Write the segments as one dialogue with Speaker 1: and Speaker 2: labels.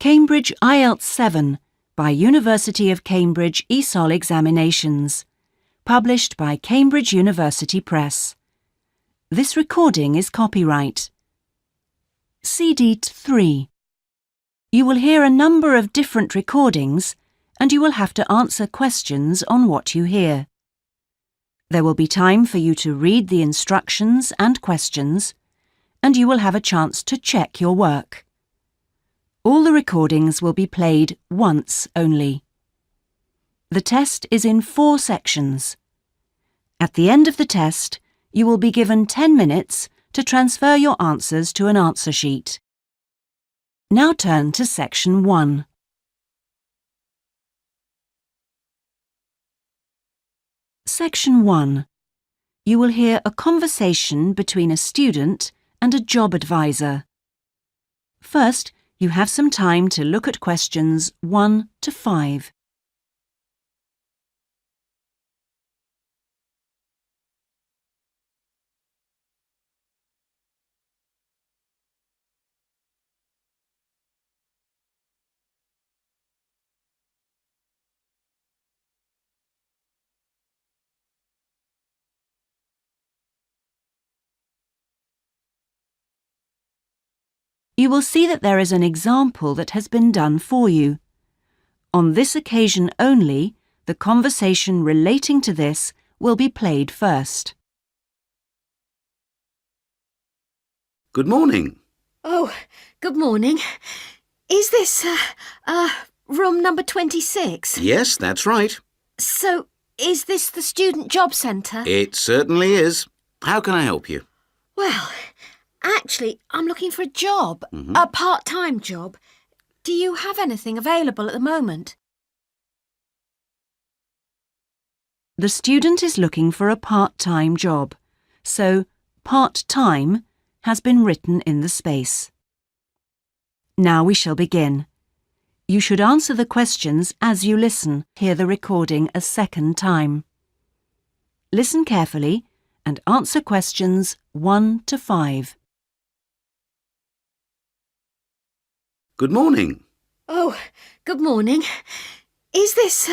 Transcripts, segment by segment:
Speaker 1: Cambridge IELTS 7 by University of Cambridge ESOL Examinations. Published by Cambridge University Press. This recording is copyright. CD 3. You will hear a number of different recordings and you will have to answer questions on what you hear. There will be time for you to read the instructions and questions, and you will have a chance to check your work. All the recordings will be played once only. The test is in 4 sections. At the end of the test, you will be given 10 minutes to transfer your answers to an answer sheet. Now turn to Section 1. Section 1. You will hear a conversation between a student and a job advisor. First, you have some time to look at questions 1 to 5. You will see that there is an example that has been done for you. On this occasion only, the conversation relating to this will be played first.
Speaker 2: Good morning.
Speaker 3: Oh, good morning. Is this, room number 26?
Speaker 2: Yes, that's right.
Speaker 3: So, is this the Student Job Centre?
Speaker 2: It certainly is. How can I help you?
Speaker 3: Well, actually, I'm looking for a job, a part-time job. Do you have anything available at the moment?
Speaker 1: The student is looking for a part-time job, so part-time has been written in the space. Now we shall begin. You should answer the questions as you listen. Hear the recording a second time. Listen carefully and answer questions 1 to 5.
Speaker 2: Good morning.
Speaker 3: Oh, good morning. Is this,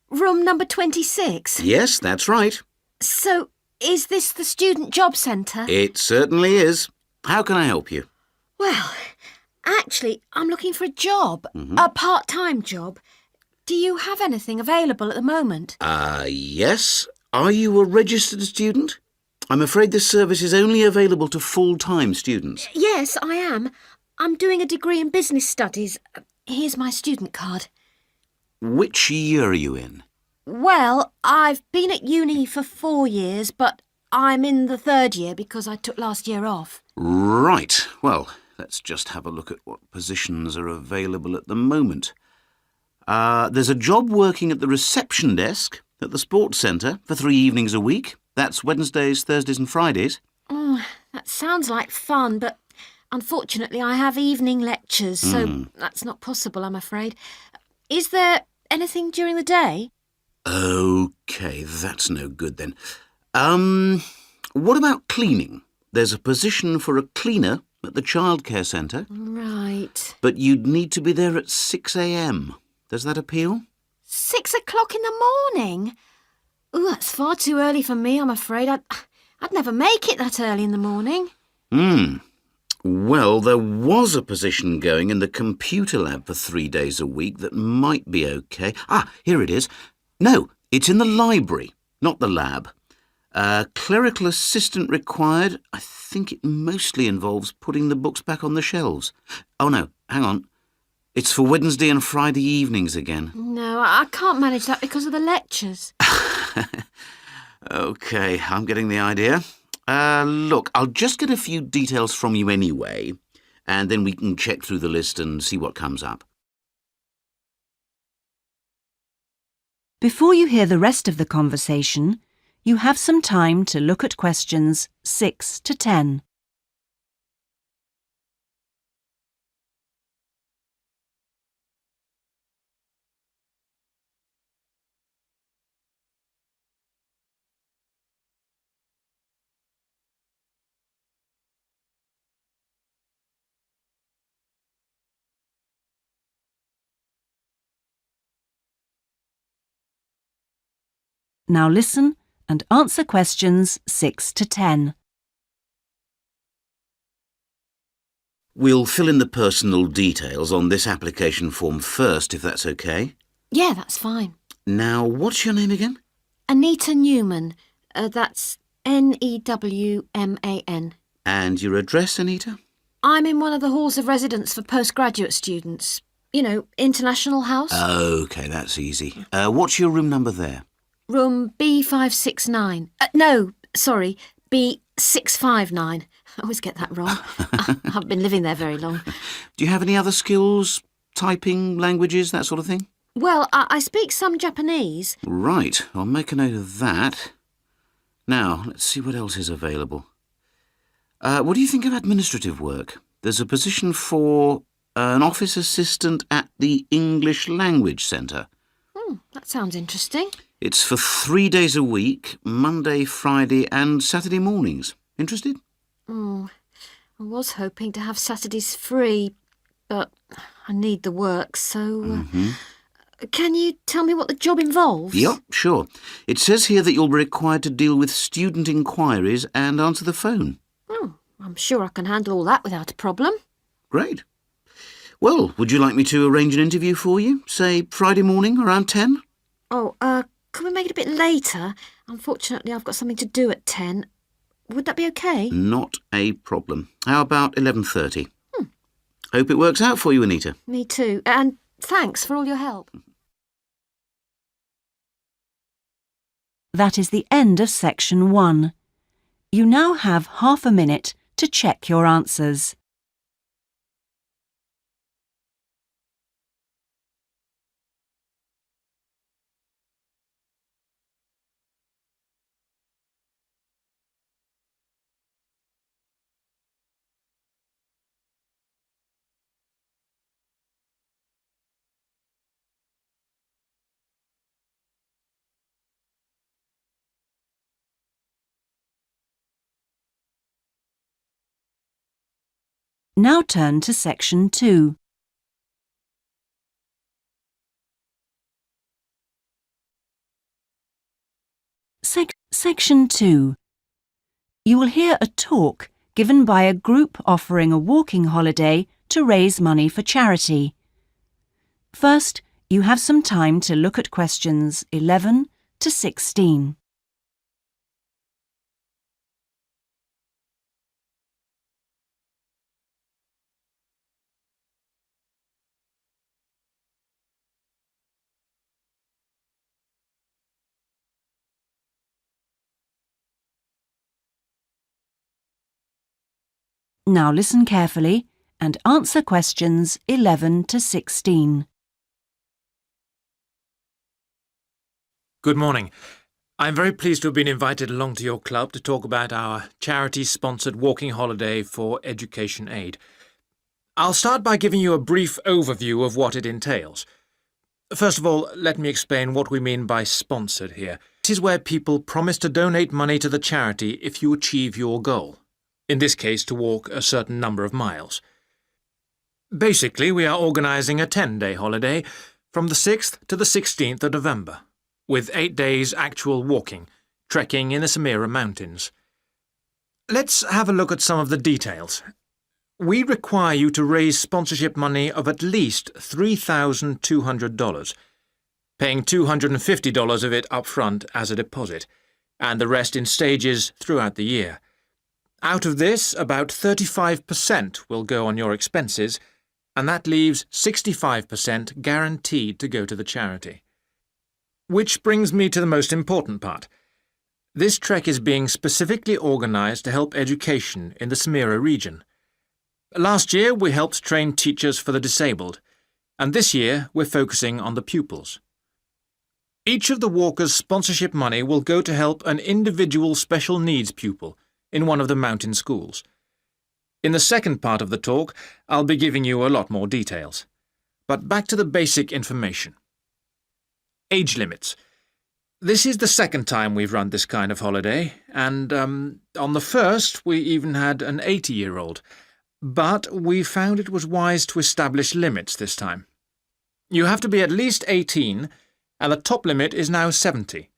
Speaker 3: room number 26?
Speaker 2: Yes, that's right.
Speaker 3: So, is this the Student Job Centre?
Speaker 2: It certainly is. How can I help you?
Speaker 3: Well, actually, I'm looking for a job, a part-time job. Do you have anything available at the moment?
Speaker 2: Yes. Are you a registered student? I'm afraid this service is only available to full-time students.
Speaker 3: Yes, I am. I'm doing a degree in business studies. Here's my student card.
Speaker 2: Which year are you in?
Speaker 3: Well, I've been at uni for 4 years, but I'm in the 3rd year because I took last year off.
Speaker 2: Right. Well, let's just have a look at what positions are available at the moment. There's a job working at the reception desk at the sports centre for 3 evenings a week. That's Wednesdays, Thursdays and Fridays.
Speaker 3: Oh, that sounds like fun, but unfortunately I have evening lectures, so that's not possible, I'm afraid. Is there anything during the day?
Speaker 2: OK, that's no good then. What about cleaning? There's a position for a cleaner at the childcare centre.
Speaker 3: Right.
Speaker 2: But you'd need to be there at 6 a.m. Does that appeal?
Speaker 3: 6 o'clock in the morning? Ooh, that's far too early for me, I'm afraid. I'd never make it that early in the morning.
Speaker 2: Well, there was a position going in the computer lab for 3 days a week that might be OK. Here it is. No, it's in the library, not the lab. Clerical assistant required. I think it mostly involves putting the books back on the shelves. Oh, no, hang on. It's for Wednesday and Friday evenings again.
Speaker 3: No, I can't manage that because of the lectures.
Speaker 2: OK, I'm getting the idea. Look, I'll just get a few details from you anyway, and then we can check through the list and see what comes up.
Speaker 1: Before you hear the rest of the conversation, you have some time to look at questions 6 to 10. Now listen and answer questions 6 to 10.
Speaker 2: We'll fill in the personal details on this application form first, if that's okay.
Speaker 3: Yeah, that's fine.
Speaker 2: Now, what's your name again?
Speaker 3: Anita Newman. That's Newman.
Speaker 2: And your address, Anita?
Speaker 3: I'm in one of the halls of residence for postgraduate students. You know, International House.
Speaker 2: OK, that's easy. What's your room number there?
Speaker 3: Room B569. No, sorry, B659. I always get that wrong. I haven't been living there very long.
Speaker 2: Do you have any other skills? Typing, languages, that sort of thing?
Speaker 3: Well, I speak some Japanese.
Speaker 2: Right, I'll make a note of that. Now, let's see what else is available. What do you think of administrative work? There's a position for an office assistant at the English Language Centre.
Speaker 3: That sounds interesting.
Speaker 2: It's for 3 days a week, Monday, Friday and Saturday mornings. Interested?
Speaker 3: I was hoping to have Saturdays free, but I need the work, so... Can you tell me what the job involves?
Speaker 2: Yep, sure. It says here that you'll be required to deal with student inquiries and answer the phone.
Speaker 3: I'm sure I can handle all that without a problem.
Speaker 2: Great. Well, would you like me to arrange an interview for you? Say Friday morning around 10?
Speaker 3: Can we make it a bit later? Unfortunately, I've got something to do at 10. Would that be okay?
Speaker 2: Not a problem. How about 11:30? Hope it works out for you, Anita.
Speaker 3: Me too. And thanks for all your help.
Speaker 1: That is the end of section 1. You now have half a minute to check your answers. Now turn to section 2. Section 2. You will hear a talk given by a group offering a walking holiday to raise money for charity. First, you have some time to look at questions 11 to 16. Now listen carefully and answer questions 11 to 16.
Speaker 4: Good morning. I'm very pleased to have been invited along to your club to talk about our charity-sponsored walking holiday for education aid. I'll start by giving you a brief overview of what it entails. First of all, let me explain what we mean by sponsored here. This is where people promise to donate money to the charity if you achieve your goal. In this case, to walk a certain number of miles. Basically, we are organising a 10-day holiday from the 6th to the 16th of November, with 8 days actual walking, trekking in the Samira Mountains. Let's have a look at some of the details. We require you to raise sponsorship money of at least $3,200, paying $250 of it up front as a deposit, and the rest in stages throughout the year. Out of this, about 35% will go on your expenses, and that leaves 65% guaranteed to go to the charity. Which brings me to the most important part. This trek is being specifically organised to help education in the Samira region. Last year, we helped train teachers for the disabled, and this year we're focusing on the pupils. Each of the walkers' sponsorship money will go to help an individual special needs pupil in one of the mountain schools. In the second part of the talk, I'll be giving you a lot more details. But back to the basic information. Age limits. This is the second time we've run this kind of holiday, and on the first we even had an 80-year-old. But we found it was wise to establish limits this time. You have to be at least 18, and the top limit is now 70.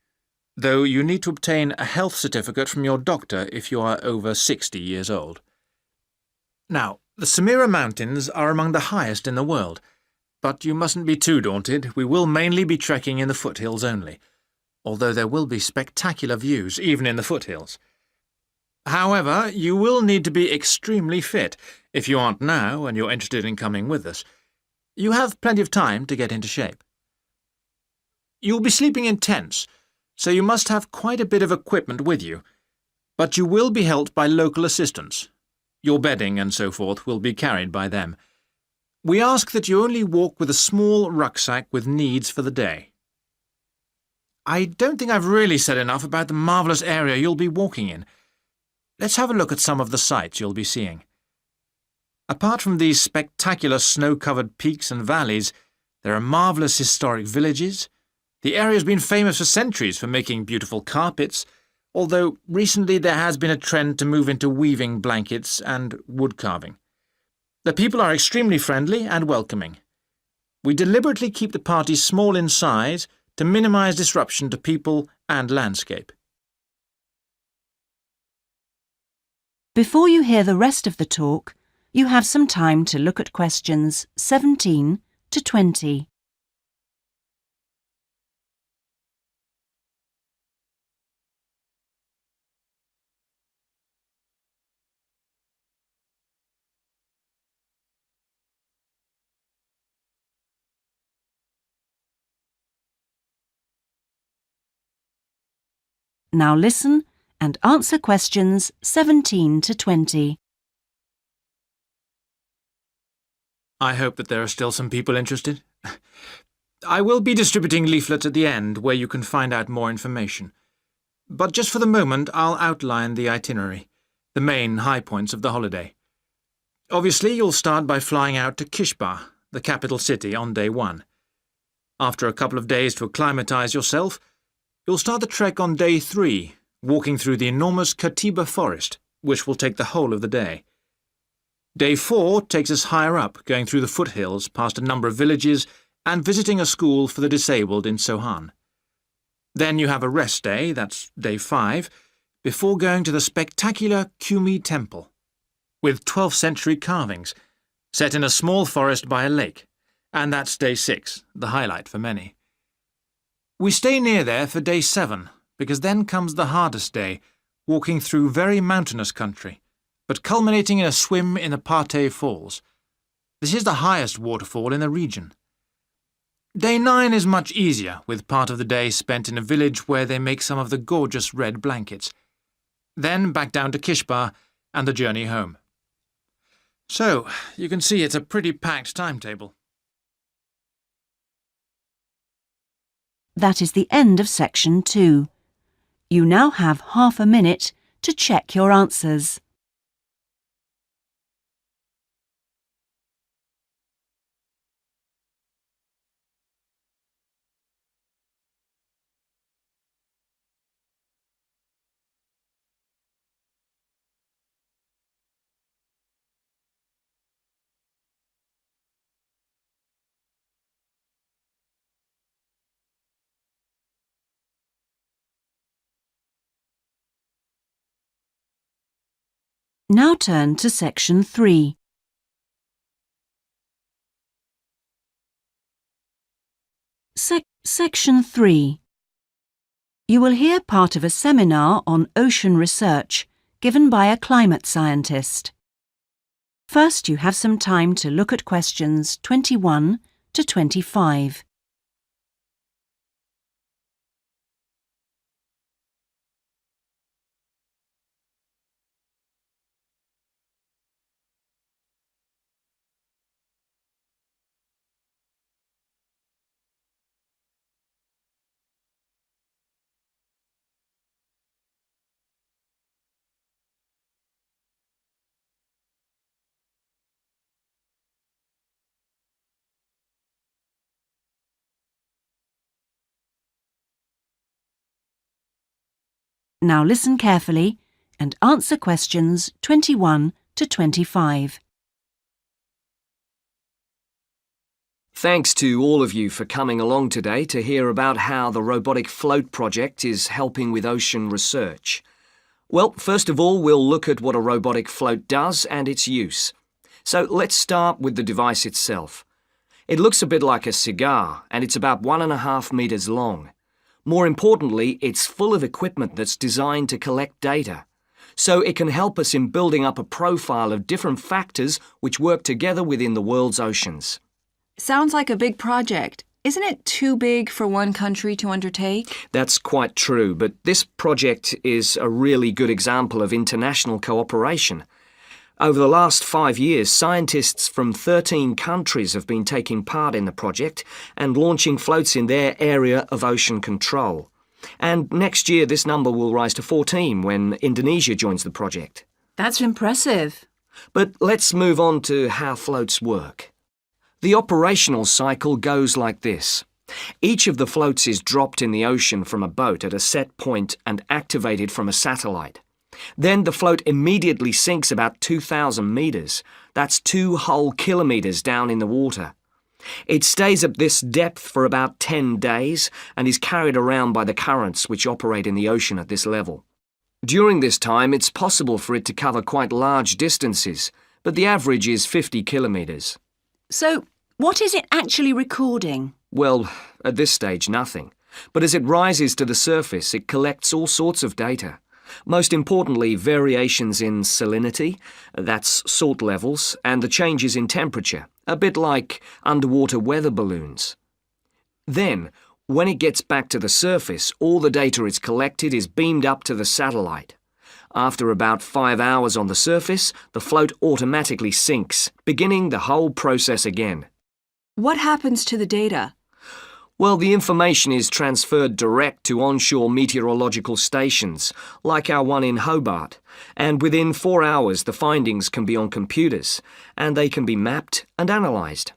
Speaker 4: though you need to obtain a health certificate from your doctor if you are over 60 years old. Now, the Samira Mountains are among the highest in the world, but you mustn't be too daunted. We will mainly be trekking in the foothills only, although there will be spectacular views even in the foothills. However, you will need to be extremely fit if you aren't now and you're interested in coming with us. You have plenty of time to get into shape. You'll be sleeping in tents, so you must have quite a bit of equipment with you, but you will be helped by local assistants. Your bedding and so forth will be carried by them. We ask that you only walk with a small rucksack with needs for the day. I don't think I've really said enough about the marvellous area you'll be walking in. Let's have a look at some of the sights you'll be seeing. Apart from these spectacular snow-covered peaks and valleys, there are marvellous historic villages. The area's been famous for centuries for making beautiful carpets, although recently there has been a trend to move into weaving blankets and wood carving. The people are extremely friendly and welcoming. We deliberately keep the party small in size to minimise disruption to people and landscape.
Speaker 1: Before you hear the rest of the talk, you have some time to look at questions 17 to 20. Now listen and answer questions 17 to 20.
Speaker 4: I hope that there are still some people interested. I will be distributing leaflets at the end where you can find out more information. But just for the moment, I'll outline the itinerary, the main high points of the holiday. Obviously, you'll start by flying out to Kishba, the capital city, on day 1. After a couple of days to acclimatise yourself, you'll start the trek on day 3, walking through the enormous Katiba forest, which will take the whole of the day. Day 4 takes us higher up, going through the foothills, past a number of villages, and visiting a school for the disabled in Sohan. Then you have a rest day, that's day 5, before going to the spectacular Kumi Temple, with 12th century carvings, set in a small forest by a lake, and that's day 6, the highlight for many. We stay near there for day 7, because then comes the hardest day, walking through very mountainous country, but culminating in a swim in the Pate Falls. This is the highest waterfall in the region. Day 9 is much easier, with part of the day spent in a village where they make some of the gorgeous red blankets. Then back down to Kishba and the journey home. So, you can see it's a pretty packed timetable.
Speaker 1: That is the end of section 2. You now have half a minute to check your answers. Now turn to section 3. Section 3. You will hear part of a seminar on ocean research given by a climate scientist. First, you have some time to look at questions 21 to 25. Now listen carefully and answer questions 21 to 25.
Speaker 5: Thanks to all of you for coming along today to hear about how the Robotic Float project is helping with ocean research. Well, first of all, we'll look at what a robotic float does and its use. So let's start with the device itself. It looks a bit like a cigar, and it's about 1.5 meters long. More importantly, it's full of equipment that's designed to collect data. So it can help us in building up a profile of different factors which work together within the world's oceans.
Speaker 6: Sounds like a big project. Isn't it too big for one country to undertake?
Speaker 5: That's quite true, but this project is a really good example of international cooperation. Over the last 5 years, scientists from 13 countries have been taking part in the project and launching floats in their area of ocean control. And next year, this number will rise to 14 when Indonesia joins the project.
Speaker 6: That's impressive.
Speaker 5: But let's move on to how floats work. The operational cycle goes like this. Each of the floats is dropped in the ocean from a boat at a set point and activated from a satellite. Then the float immediately sinks about 2,000 meters. That's 2 whole kilometers down in the water. It stays at this depth for about 10 days and is carried around by the currents which operate in the ocean at this level. During this time, it's possible for it to cover quite large distances, but the average is 50 kilometers.
Speaker 1: So, what is it actually recording?
Speaker 5: Well, at this stage, nothing. But as it rises to the surface, it collects all sorts of data. Most importantly, variations in salinity, that's salt levels, and the changes in temperature, a bit like underwater weather balloons. Then, when it gets back to the surface, all the data it's collected is beamed up to the satellite. After about 5 hours on the surface, the float automatically sinks, beginning the whole process again.
Speaker 6: What happens to the data?
Speaker 5: Well, the information is transferred direct to onshore meteorological stations, like our one in Hobart, and within 4 hours the findings can be on computers, and they can be mapped and analysed.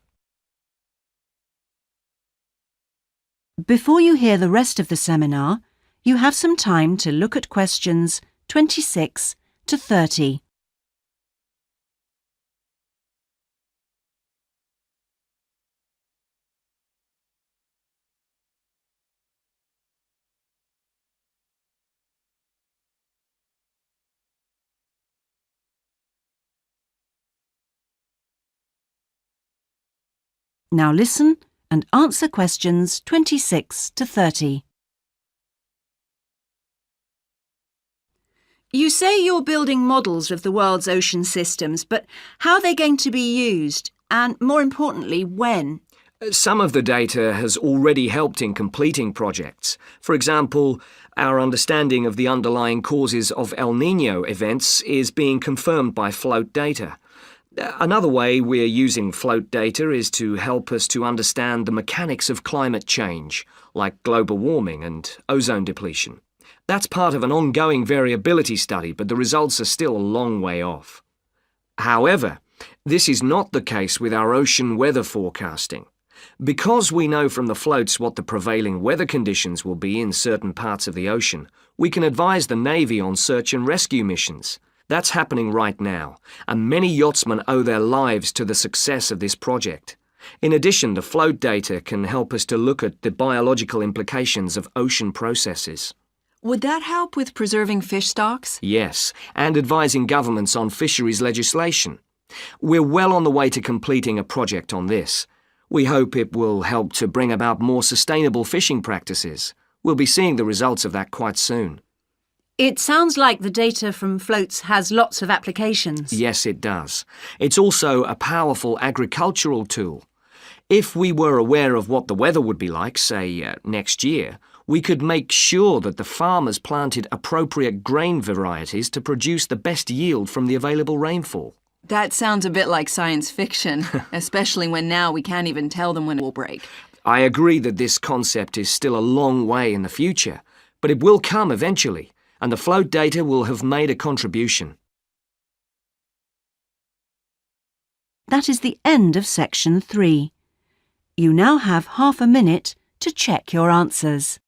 Speaker 1: Before you hear the rest of the seminar, you have some time to look at questions 26 to 30. Now listen and answer questions 26 to 30. You say you're building models of the world's ocean systems, but how are they going to be used? And more importantly, when?
Speaker 5: Some of the data has already helped in completing projects. For example, our understanding of the underlying causes of El Niño events is being confirmed by float data. Another way we're using float data is to help us to understand the mechanics of climate change, like global warming and ozone depletion. That's part of an ongoing variability study, but the results are still a long way off. However, this is not the case with our ocean weather forecasting. Because we know from the floats what the prevailing weather conditions will be in certain parts of the ocean, we can advise the Navy on search and rescue missions. That's happening right now, and many yachtsmen owe their lives to the success of this project. In addition, the float data can help us to look at the biological implications of ocean processes.
Speaker 6: Would that help with preserving fish stocks?
Speaker 5: Yes, and advising governments on fisheries legislation. We're well on the way to completing a project on this. We hope it will help to bring about more sustainable fishing practices. We'll be seeing the results of that quite soon.
Speaker 1: It sounds like the data from floats has lots of applications.
Speaker 5: Yes, it does. It's also a powerful agricultural tool. If we were aware of what the weather would be like, say, next year, we could make sure that the farmers planted appropriate grain varieties to produce the best yield from the available rainfall.
Speaker 6: That sounds a bit like science fiction, especially when now we can't even tell them when it will break.
Speaker 5: I agree that this concept is still a long way in the future, but it will come eventually, and the float data will have made a contribution.
Speaker 1: That is the end of section 3. You now have half a minute to check your answers.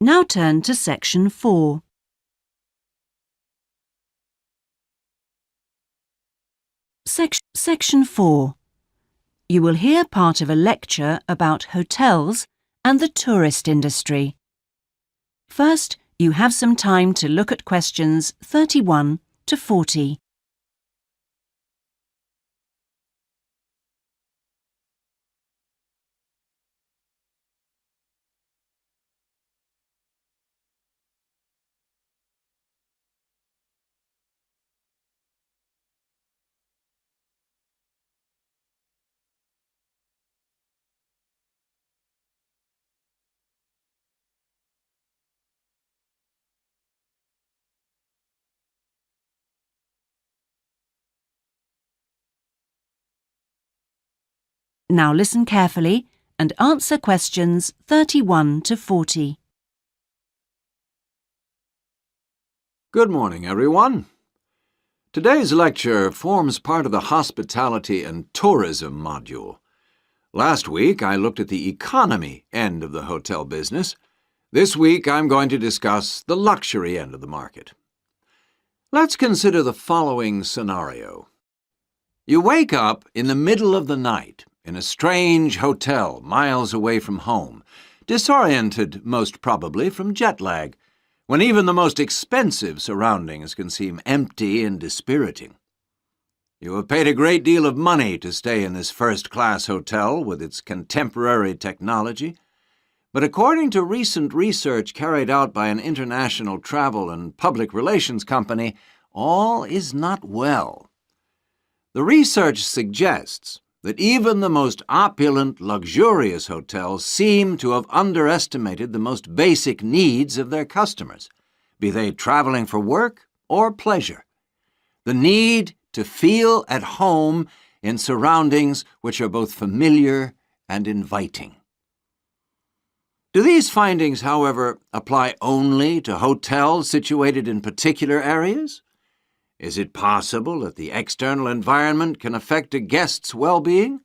Speaker 1: Now turn to Section 4. Section 4. You will hear part of a lecture about hotels and the tourist industry. First, you have some time to look at questions 31 to 40. Now listen carefully and answer questions 31 to 40.
Speaker 7: Good morning, everyone. Today's lecture forms part of the Hospitality and Tourism module. Last week, I looked at the economy end of the hotel business. This week, I'm going to discuss the luxury end of the market. Let's consider the following scenario. You wake up in the middle of the night in a strange hotel miles away from home, disoriented most probably from jet lag, when even the most expensive surroundings can seem empty and dispiriting. You have paid a great deal of money to stay in this first-class hotel with its contemporary technology, but according to recent research carried out by an international travel and public relations company, all is not well. The research suggests that even the most opulent, luxurious hotels seem to have underestimated the most basic needs of their customers, be they traveling for work or pleasure. The need to feel at home in surroundings which are both familiar and inviting. Do these findings, however, apply only to hotels situated in particular areas? Is it possible that the external environment can affect a guest's well-being?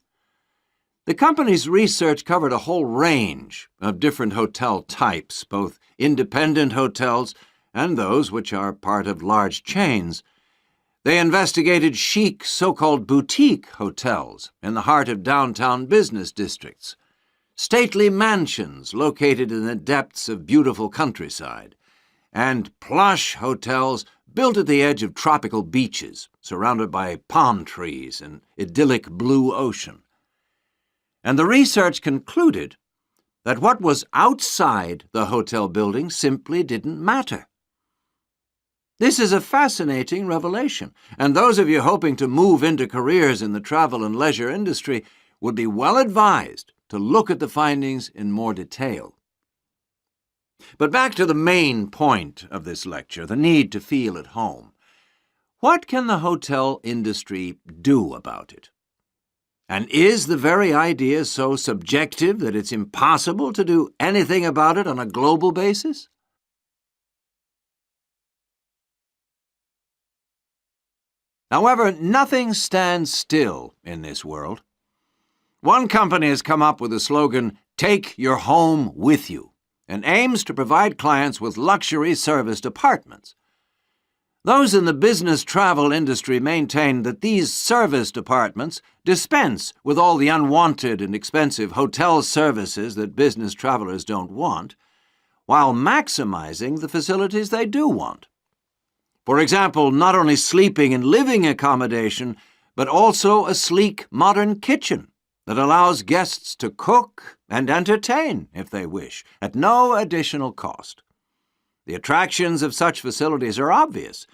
Speaker 7: The company's research covered a whole range of different hotel types, both independent hotels and those which are part of large chains. They investigated chic so-called boutique hotels in the heart of downtown business districts, stately mansions located in the depths of beautiful countryside, and plush hotels built at the edge of tropical beaches, surrounded by palm trees and idyllic blue ocean. And the research concluded that what was outside the hotel building simply didn't matter. This is a fascinating revelation, and those of you hoping to move into careers in the travel and leisure industry would be well advised to look at the findings in more detail. But back to the main point of this lecture, the need to feel at home. What can the hotel industry do about it? And is the very idea so subjective that it's impossible to do anything about it on a global basis? However, nothing stands still in this world. One company has come up with the slogan, "Take your home with you," and aims to provide clients with luxury serviced apartments. Those in the business travel industry maintain that these serviced apartments dispense with all the unwanted and expensive hotel services that business travelers don't want, while maximizing the facilities they do want. For example, not only sleeping and living accommodation, but also a sleek, modern kitchen that allows guests to cook and entertain, if they wish, at no additional cost. The attractions of such facilities are obvious,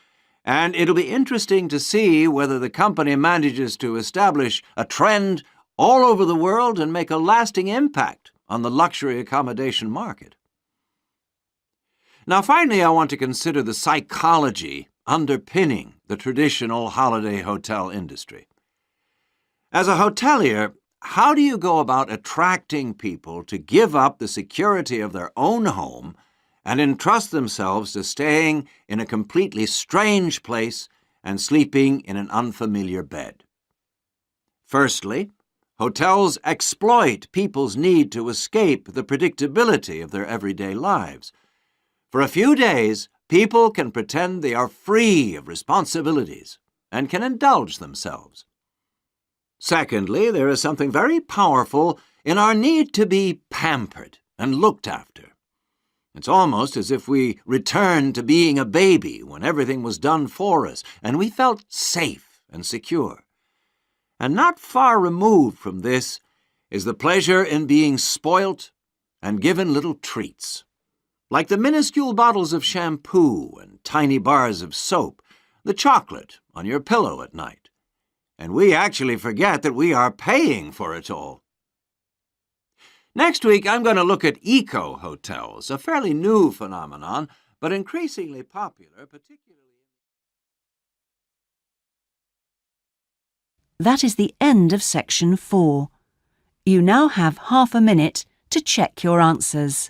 Speaker 7: and it'll be interesting to see whether the company manages to establish a trend all over the world and make a lasting impact on the luxury accommodation market. Now, finally, I want to consider the psychology underpinning the traditional holiday hotel industry. As a hotelier, how do you go about attracting people to give up the security of their own home and entrust themselves to staying in a completely strange place and sleeping in an unfamiliar bed? Firstly, hotels exploit people's need to escape the predictability of their everyday lives. For a few days, people can pretend they are free of responsibilities and can indulge themselves. Secondly, there is something very powerful in our need to be pampered and looked after. It's almost as if we returned to being a baby when everything was done for us and we felt safe and secure. And not far removed from this is the pleasure in being spoilt and given little treats, like the minuscule bottles of shampoo and tiny bars of soap, the chocolate on your pillow at night. And we actually forget that we are paying for it all. Next week, I'm going to look at eco-hotels, a fairly new phenomenon, but increasingly popular, particularly...
Speaker 1: That is the end of section 4. You now have half a minute to check your answers.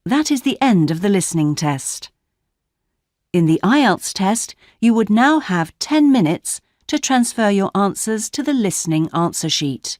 Speaker 1: That is the end of the listening test. In the IELTS test, you would now have 10 minutes to transfer your answers to the listening answer sheet.